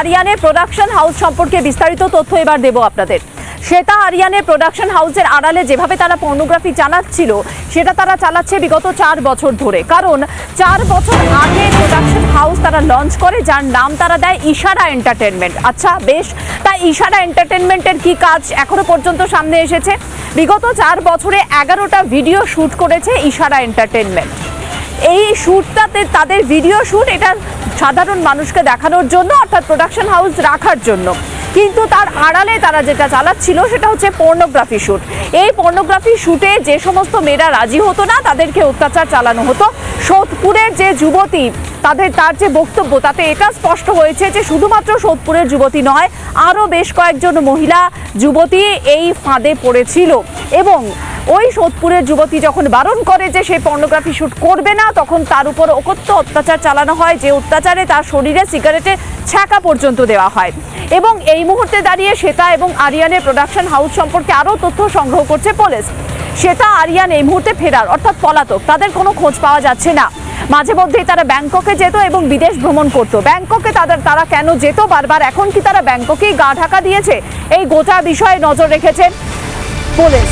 আরিয়ানের production house সম্পর্কে বিস্তারিত তথ্য এবার দেব আপনাদের। শ্বেতা আরিয়ানের প্রোডাকশন হাউসের আড়ালে যেভাবে তারা পর্নোগ্রাফি চালাচ্ছিল সেটা তারা চালাচ্ছে বিগত 4 বছর ধরে। কারণ 4 বছর আগে প্রোডাকশন হাউস তারা লঞ্চ করে, যার নাম তারা দেয় ইশারা এন্টারটেনমেন্ট। আচ্ছা বেশ, তাই ইশারা এন্টারটেনমেন্টের কি কাজ এখনো পর্যন্ত সামনে এসেছে? বিগত 4 বছরে 11টা ভিডিও শ্যুট করেছে ইশারা এন্টারটেনমেন্ট। এই শ্যুটটাতে তাদের ভিডিও শ্যুট এটা সাধারণ মানুষকে দেখানোর জন্য, অর্থাৎ প্রোডাকশন হাউস রাখার জন্য। কিন্তু তার আড়ালে তারা যেটা চালাচ্ছিল সেটা হচ্ছে পর্নোগ্রাফি শ্যুট। এই পর্নোগ্রাফি শ্যুটে যে সমস্ত মেয়েরা রাজি হতো না তাদেরকে অত্যাচার চালানো হতো। সোদপুরের যে যুবতী তার যে বক্তব্য তাতে এটা স্পষ্ট হয়েছে যে শুধুমাত্র সোদপুরের যুবতী নয়, আরও বেশ কয়েকজন মহিলা যুবতী এই ফাঁদে পড়েছিল। এবং ওই সোদপুরের যুবতী যখন বারণ করে যে সে পর্নোগ্রাফি শ্যুট করবে না, তখন তার উপর অকথ্য অত্যাচার চালানো হয়, যে অত্যাচারে তার শরীরে সিগারেটের ছ্যাঁকা পর্যন্ত দেওয়া হয়। এবং এই মুহূর্তে দাঁড়িয়ে শ্বেতা এবং আরিয়ানের প্রোডাকশন হাউস সম্পর্কে আরও তথ্য সংগ্রহ করছে পুলিশ। শ্বেতা আরিয়ান এই মুহূর্তে ফেরার, অর্থাৎ পলাতক, তাদের কোনো খোঁজ পাওয়া যাচ্ছে না। মাঝে মধ্যেই তারা ব্যাংককে যেত এবং বিদেশ ভ্রমণ করত। ব্যাংককে তারা কেন যেত বারবার, এখন কি তারা ব্যাংককেই গা ঢাকা দিয়েছে? এই গোটা বিষয়ে নজর রেখেছেন পুলিশ।